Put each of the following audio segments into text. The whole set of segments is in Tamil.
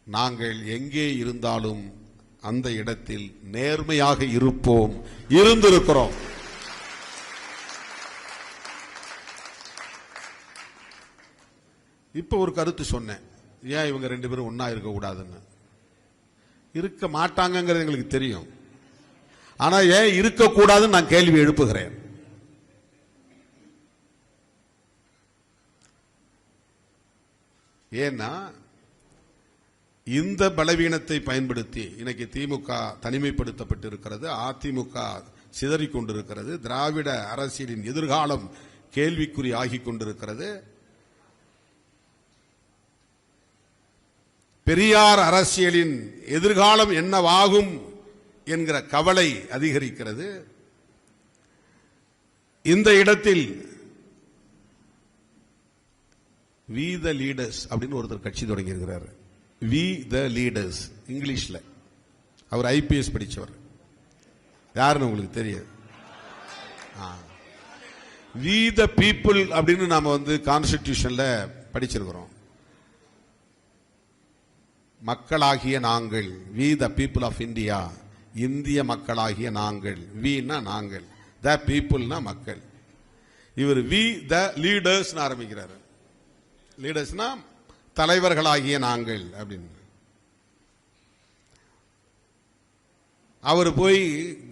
நாங்கள் எங்கே இருந்தாலும் அந்த இடத்தில் நேர்மையாக இருப்போம், இருந்திருக்கிறோம். இப்ப ஒரு கருத்து சொன்னேன், ஏன் இவங்க ரெண்டு பேரும் ஒன்னா இருக்க கூடாதுன்னு. இருக்க மாட்டாங்கிறது எங்களுக்கு தெரியும். ஆனா ஏன் இருக்கக்கூடாதுன்னு நான் கேள்வி எழுப்புகிறேன். ஏன்னா இந்த பலவீனத்தை பயன்படுத்தி இன்னைக்கு திமுக தனிமைப்படுத்தப்பட்டிருக்கிறது, அதிமுக சிதறிக் கொண்டிருக்கிறது, திராவிட அரசியலின் எதிர்காலம் கேள்விக்குறி ஆகிக் கொண்டிருக்கிறது. பெரியார் அரசியலின் எதிர்காலம் என்னவாகும் என்கிற கவலை அதிகரிக்கிறது. இந்த இடத்தில் வி த லீடர்ஸ் அப்படின்னு ஒருத்தர் கட்சி தொடங்கி இருக்கிறார். வி த லீடர்ஸ் இங்கிலீஷ்ல. அவர் ஐபிஎஸ் படிச்சவர். யாருன்னு உங்களுக்கு தெரியாது. வி த பீப்புள் அப்படின்னு நாம கான்ஸ்டிடியூஷன்ல படிச்சிருக்கிறோம். மக்களாகிய நாங்கள், we the people of India, இந்திய மக்களாகிய நாங்கள். வினா நாங்கள், த பீப்புள்னா மக்கள். இவர் வி த லீடர்ஸ் ஆரம்பிக்கிறார். லீடர்ஸ்னா தலைவர்களாகிய நாங்கள் அப்படின்னு. அவர் போய்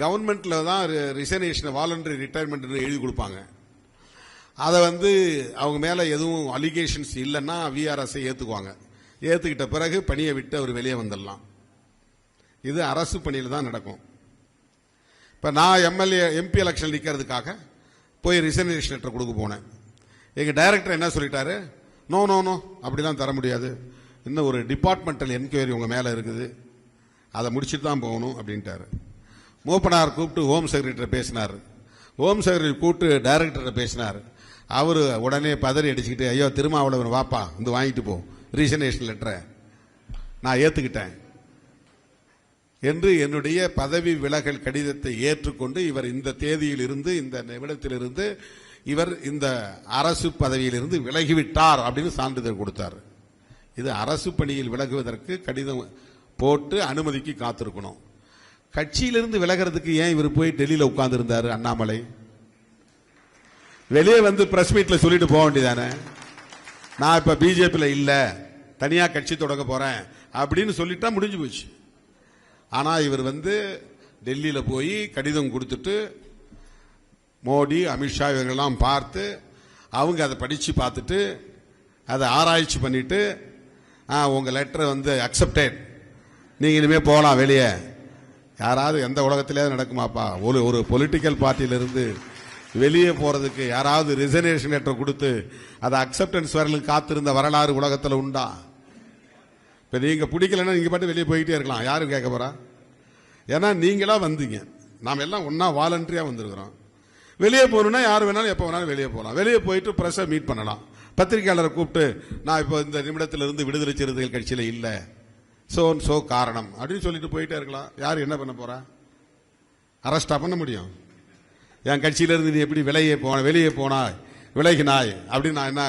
கவர்மெண்ட்ல தான் ரிசைனேஷன், வாலண்டரி ரிட்டையர்மெண்ட் எழுதி கொடுப்பாங்க. அதை அவங்க மேல எதுவும் அலிகேஷன்ஸ் இல்லைன்னா விஆர்எஸ் ஏத்துக்குவாங்க. ஏத்துக்கிட்ட பிறகு பணியை விட்டு அவர் வெளியே வந்துடலாம். இது அரசு பணியில் தான் நடக்கும். இப்ப நான் எம்பி எலெக்ஷன் நிக்கிறதுக்காக போய் ரிசைனேஷன் லெட்டர் கொடுக்க போனேன். எங்க டைரக்டர் என்ன சொல்லிட்டாரு, நோ நோ நோ அப்படிலாம் தர முடியாது, இன்னும் ஒரு டிபார்ட்மெண்டல் என்கொயரி உங்க மேல இருக்குது, அதை முடிச்சுட்டு தான் போகணும் அப்படின்ட்டாரு. மூப்பனார் கூப்பிட்டு ஹோம் செக்ரட்டரி பேசினார். ஹோம் செக்ரட்டரி கூப்பிட்டு டைரக்டர் பேசினார். அவரு உடனே பதறி அடிச்சுக்கிட்டு, ஐயோ திருமாவளவன் வாப்பா வாங்கிட்டு போ ரிசைனேஷன் லெட்டரை, நான் ஏத்துக்கிட்டேன் என்று என்னுடைய பதவி விலகல் கடிதத்தை ஏற்றுக்கொண்டு இவர் இந்த தேதியில் இருந்து, இந்த நிமிடத்திலிருந்து இவர் இந்த அரசு பதவியிலிருந்து விலகிவிட்டார் அப்படின்னு சான்றிதழ் கொடுத்தார். இது அரசு பணியில் விலகுவதற்கு கடிதம் போட்டு அனுமதிக்கு காத்திருக்கணும். கட்சியிலிருந்து விலகிறதுக்கு ஏன் இவர் போய் டெல்லியில உட்கார்ந்து இருந்தாரு அண்ணாமலை? வெளியே பிரஸ் மீட்ல சொல்லிட்டு போக வேண்டியதானே, நான் இப்ப பிஜேபியில இல்ல, தனியா கட்சி தொடங்க போறேன் அப்படின்னு சொல்லிட்டா முடிஞ்சு போச்சு. ஆனா இவர் டெல்லியில போய் கடிதம் கொடுத்துட்டு மோடி, அமித்ஷா இவர்களெல்லாம் பார்த்து அவங்க அதை படிச்சு பார்த்துட்டு அதை ஆராய்ச்சி பண்ணிட்டு, உங்க லெட்டர் அக்செப்டட், நீங்க இனிமே போகலாம் வெளியே. யாராவது எந்த உலகத்திலேயே நடக்குமாப்பா? ஒரு பொலிட்டிக்கல் பார்ட்டியிலிருந்து வெளியே போறதுக்கு யாராவது ரிசைனேஷன் லெட்டர் கொடுத்து அதை அக்செப்டன்ஸ் வரலுக்கு காத்திருந்த வரலாறு உலகத்தில் உண்டா? இப்ப நீங்க பிடிக்கலன்னா நீங்க பாட்டு வெளியே போயிட்டே இருக்கலாம், யாரும் கேட்க போறா? ஏன்னா நீங்களா வந்தீங்க, நாம எல்லாம் ஒன்னா வாலண்டரியா வந்திருக்கிறோம். வெளியே போகணும்னா யார் வேணாலும் எப்ப வேணாலும் வெளியே போகலாம். வெளியே போயிட்டு பிரஸ் மீட் பண்ணலாம். பத்திரிகையாளரை கூப்பிட்டு, நான் இப்போ இந்த நிமிடத்திலிருந்து விடுதலை சிறுத்தைகள் கட்சியில இல்ல, சோ காரணம் அப்படின்னு சொல்லிட்டு போயிட்டே இருக்கலாம். யார் என்ன பண்ண போறா? அரெஸ்டா பண்ண முடியும்? என் கட்சியிலிருந்து நீ எப்படி வெளியே போனாய், விலகினாய் அப்படின்னு நான் என்ன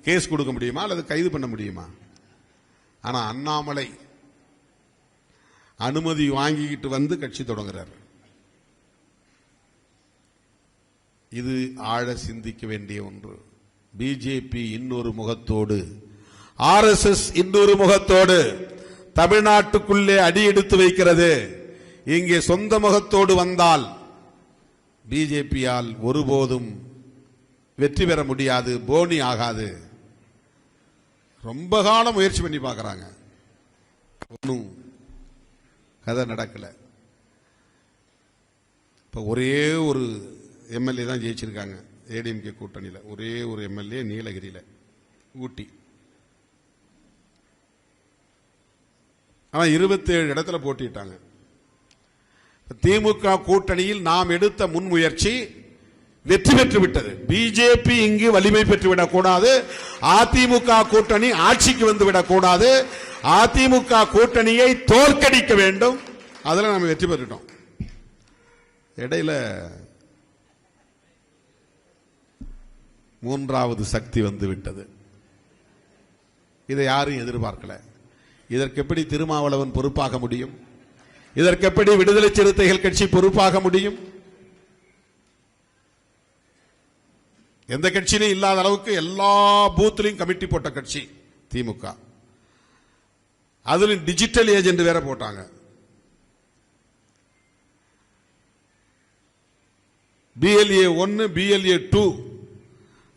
கேஸ் கொடுக்க முடியுமா அல்லது கைது பண்ண முடியுமா? ஆனா அண்ணாமலை அனுமதி வாங்கிக்கிட்டு கட்சி தொடங்குறார். இது ஆழ சிந்திக்க வேண்டிய ஒன்று. பிஜேபி இன்னொரு முகத்தோடு, ஆர்எஸ்எஸ் இன்னொரு முகத்தோடு தமிழ்நாட்டுக்குள்ளே அடி எடுத்து வைக்கிறது. இங்கே சொந்த முகத்தோடு வந்தால் பிஜேபியால் ஒருபோதும் வெற்றி பெற முடியாது, போனி ஆகாது. ரொம்ப காலம் முயற்சி பண்ணி பார்க்கறாங்க, ஒன்னும் கதை நடக்கல. இப்ப ஒரே ஒரு எம்எல்ஏ தான் ஜெயிச்சிருக்காங்க ஏடிஎம்கே கூட்டணியில. ஒரே ஒரு எம்எல்ஏ நீலகிரியில, ஊட்டி. ஆனா 27 இடத்துல போட்டிட்டாங்க. திமுக கூட்டணியில் நாம் எடுத்த முன்முயற்சி வெற்றி பெற்று விட்டது. பிஜேபி இங்கு வலிமை பெற்றுவிடக் கூடாது, அதிமுக கூட்டணி ஆட்சிக்கு வந்துவிடக் கூடாது, அதிமுக கூட்டணியை தோற்கடிக்க வேண்டும். அதுல நம்ம வெற்றி பெற்றுட்டோம். இடையில மூன்றாவது சக்தி வந்து விட்டது. இதை யாரும் எதிர்பார்க்கல. இதற்கு எப்படி திருமாவளவன் பொறுப்பாக முடியும்? இதற்கு எப்படி விடுதலை சிறுத்தைகள் கட்சி பொறுப்பாக முடியும்? எந்த கட்சியிலும் இல்லாத அளவுக்கு எல்லா பூத்திலையும் கமிட்டி போட்ட கட்சி திமுக. அதுல டிஜிட்டல் ஏஜென்ட் வேற போட்டாங்க. BLA 1, BLA 2,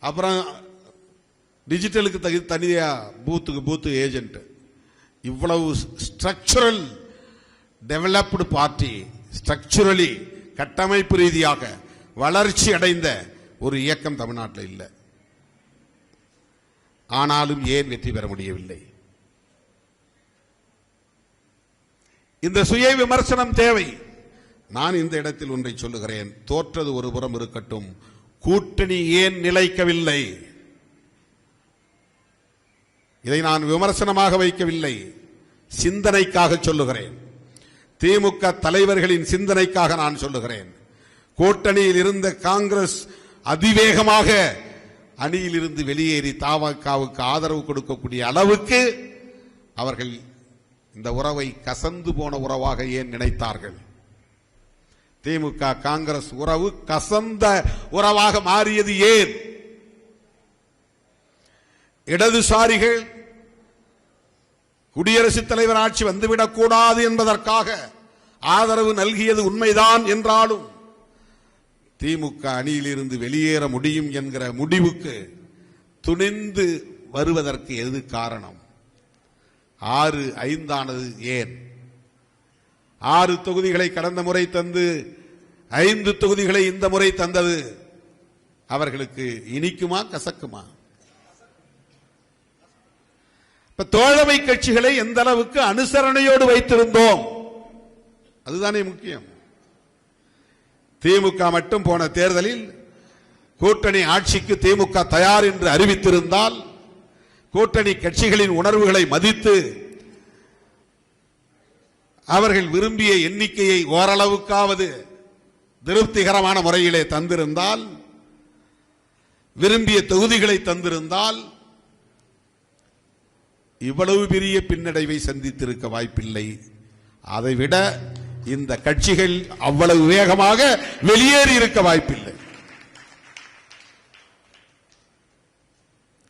அப்புறம் டிஜிட்டலுக்கு தனியா பூத்து ஏஜென்ட். இவ்வளவு ஸ்ட்ரக்சரல் டெவலப்டு பார்ட்டி, ஸ்ட்ரக்சரலி கட்டமைப்பு ரீதியாக வளர்ச்சி அடைந்த ஒரு இயக்கம் தமிழ்நாட்டில் இல்லை. ஆனாலும் ஏன் வெற்றி பெற முடியவில்லை? இந்த சுய விமர்சனம் தேவை. நான் இந்த இடத்தில் ஒன்றை சொல்லுகிறேன். தோற்றது ஒரு புறம் இருக்கட்டும், கூட்டணி ஏன் நிலைக்கவில்லை? இதை நான் விமர்சனமாக வைக்கவில்லை, சிந்தனைக்காக சொல்லுகிறேன். திமுக தலைவர்களின் சிந்தனைக்காக நான் சொல்லுகிறேன். கூட்டணியில் இருந்த காங்கிரஸ் அதிவேகமாக அணியில் இருந்து வெளியேறி தமாகவுக்கு ஆதரவு கொடுக்கக்கூடிய அளவுக்கு அவர்கள் இந்த உறவை கசந்து போன உறவாக ஏன் நினைத்தார்கள்? திமுக காங்கிரஸ் உறவு கசந்த உறவாக மாறியது ஏன்? இடதுசாரிகள் குடியரசுத் தலைவர் ஆட்சி வந்துவிடக் கூடாது என்பதற்காக ஆதரவு நல்கியது உண்மைதான் என்றாலும் திமுக அணியிலிருந்து வெளியேற முடியும் என்கிற முடிவுக்கு துணிந்து வருவதற்கு எது காரணம்? 6-5 ஆனது ஏன்? 6 தொகுதிகளை கடந்த முறை தந்து 5 தொகுதிகளை இந்த முறை தந்தது அவர்களுக்கு இனிக்குமா கசக்குமா? இப்ப தோழமை கட்சிகளை எந்த அளவுக்கு அனுசரணையோடு வைத்திருந்தோம், அதுதானே முக்கியம். திமுக மட்டும் போன தேர்தலில் கூட்டணி ஆட்சிக்கு திமுக தயார் என்று அறிவித்திருந்தால், கூட்டணி கட்சிகளின் உணர்வுகளை மதித்து அவர்கள் விரும்பிய எண்ணிக்கையை ஓரளவுக்காவது திருப்திகரமான முறையிலே தந்திருந்தால், விரும்பிய தொகுதிகளை தந்திருந்தால் இவ்வளவு பெரிய பின்னடைவை சந்தித்திருக்க வாய்ப்பில்லை. அதைவிட இந்த கட்சிகள் அவ்வளவு வேகமாக வெளியேறி இருக்க வாய்ப்பில்லை.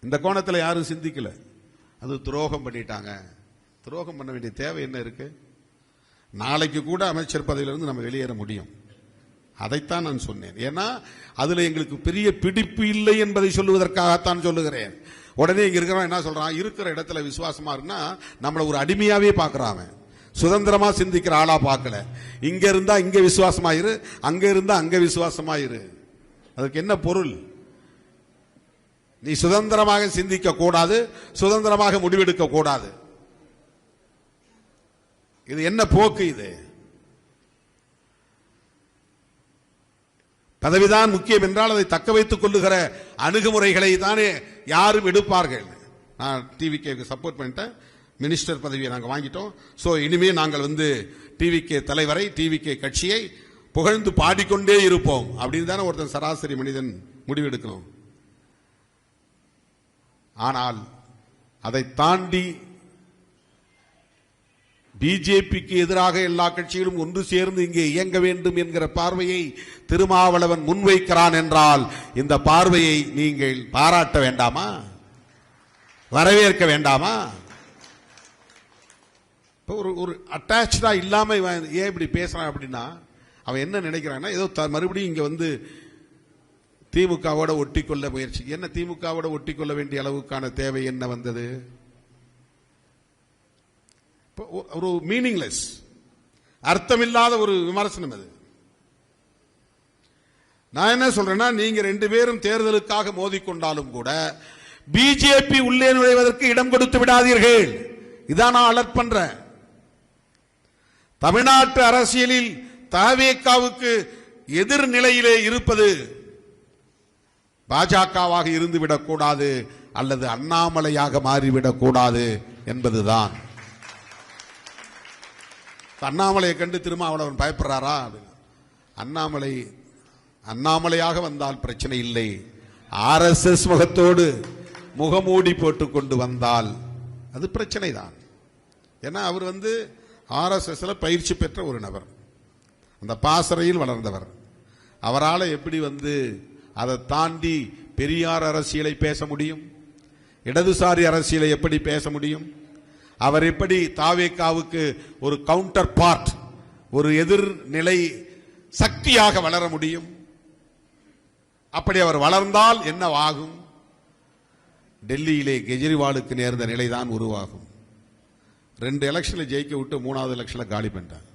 இந்த கோணத்தில் யாரும் சிந்திக்கல. அது துரோகம் பண்ணிட்டாங்க. துரோகம் பண்ண வேண்டிய தேவை என்ன இருக்கு? நாளைக்கு கூட அமைச்சர் பதவியிலிருந்து நம்ம வெளியேற முடியும். அதைத்தான் நான் சொன்னேன். ஏன்னா அதுல எங்களுக்கு பெரிய பிடிப்பு இல்லை என்பதை சொல்லுவதற்காகத்தான் சொல்லுகிறேன். உடனே இங்க இருக்கிறவன் என்ன சொல்றான்? இருக்கிற இடத்துல விசுவாசமா இருந்தா நம்மள ஒரு அடிமையாவே பாக்குறான். சுதந்திரமா சிந்திக்கிற ஆளா பார்க்கல. இங்க இருந்தா இங்க விசுவாசமாயிரு, அங்க இருந்தா அங்க விசுவாசமாயிரு. அதுக்கு என்ன பொருள்? நீ சுதந்திரமாக சிந்திக்க கூடாது, சுதந்திரமாக முடிவெடுக்க கூடாது. இது என்ன போக்கு? இது பதவிதான் முக்கியம் என்றால் அதை தக்க வைத்துக் கொள்ளுகிற அணுகுமுறைகளை தானே யாரும் எடுப்பார்கள். நான் டிவிக்கு சப்போர்ட் பண்ணிட்டேன், மினிஸ்டர் பதவியை நாங்கள் வாங்கிட்டோம். சோ இனிமே நாங்கள் டிவிகே தலைவரை, டிவிகே கட்சியை புகழ்ந்து பாடிக்கொண்டே இருப்போம் அப்படின்னு தானே ஒருத்தன் சராசரி மனிதன் முடிவெடுக்கணும். ஆனால் அதை தாண்டி பிஜேபிக்கு எதிராக எல்லா கட்சிகளும் ஒன்று சேர்ந்து இங்கே இயங்க வேண்டும் என்கிற பார்வையை திருமாவளவன் முன்வைக்கிறான் என்றால் இந்த பார்வையை நீங்கள் பாராட்ட வேண்டாமா? வரவேற்க வேண்டாமா? ஒரு அட்டாச்சா இல்லாம ஏன் இப்படி பேசுறான் அப்படின்னா, அவன் என்ன நினைக்கிறான்னா, ஏதோ மறுபடியும் இங்க திமுகவோட ஒட்டிக்கொள்ள முயற்சி. என்ன திமுகவோட ஒட்டிக்கொள்ள வேண்டிய அளவுக்கான தேவை என்ன வந்தது? ஒரு மீனிங்லெஸ், அர்த்தமில்லாத ஒரு விமர்சனம் அது. நான் என்ன சொல்றேன்னா, நீங்க 2 பேரும் தேர்தலுக்காக மோதிக்கொண்டாலும் கூட பிஜேபி உள்ளே நுழைவதற்கு இடம் கொடுத்து விடாதீர்கள். இதான் நான் அலர்ட் பண்றேன். தமிழ்நாட்டு அரசியலில் தவேகாவுக்கு எதிர்நிலையிலே இருப்பது பாஜகவாக இருந்துவிடக் கூடாது, அல்லது அண்ணாமலையாக மாறிவிடக் கூடாது என்பதுதான். அண்ணாமலையை கண்டு திருமாவளவன் பயப்படுறாரா? அண்ணாமலையாக வந்தால் பிரச்சனை இல்லை. ஆர்எஸ்எஸ் முகத்தோடு முகமூடி போட்டுக் கொண்டு வந்தால் அது பிரச்சனை தான். ஏன்னா அவர் வந்து ஆர்எஸ்எஸ்ல பயிற்சி பெற்ற ஒரு நபர், அந்த பாசறையில் வளர்ந்தவர். அவரால் எப்படி வந்து அதை தாண்டி பெரியார் அரசியலை பேச முடியும்? இடதுசாரி அரசியலை எப்படி பேச முடியும்? அவர் எப்படி தாவேகாவுக்கு ஒரு கவுண்டர் பார்ட், ஒரு எதிர்நிலை சக்தியாக வளர முடியும்? அப்படி அவர் வளர்ந்தால் என்னவாகும்? டெல்லியிலே கெஜ்ரிவாலுக்கு நேர்ந்த நிலைதான் உருவாகும். 2 எலெக்ஷன்ல ஜெயிக்க விட்டு 3வது எலெக்ஷன்ல காலி பண்ணிட்டாங்க.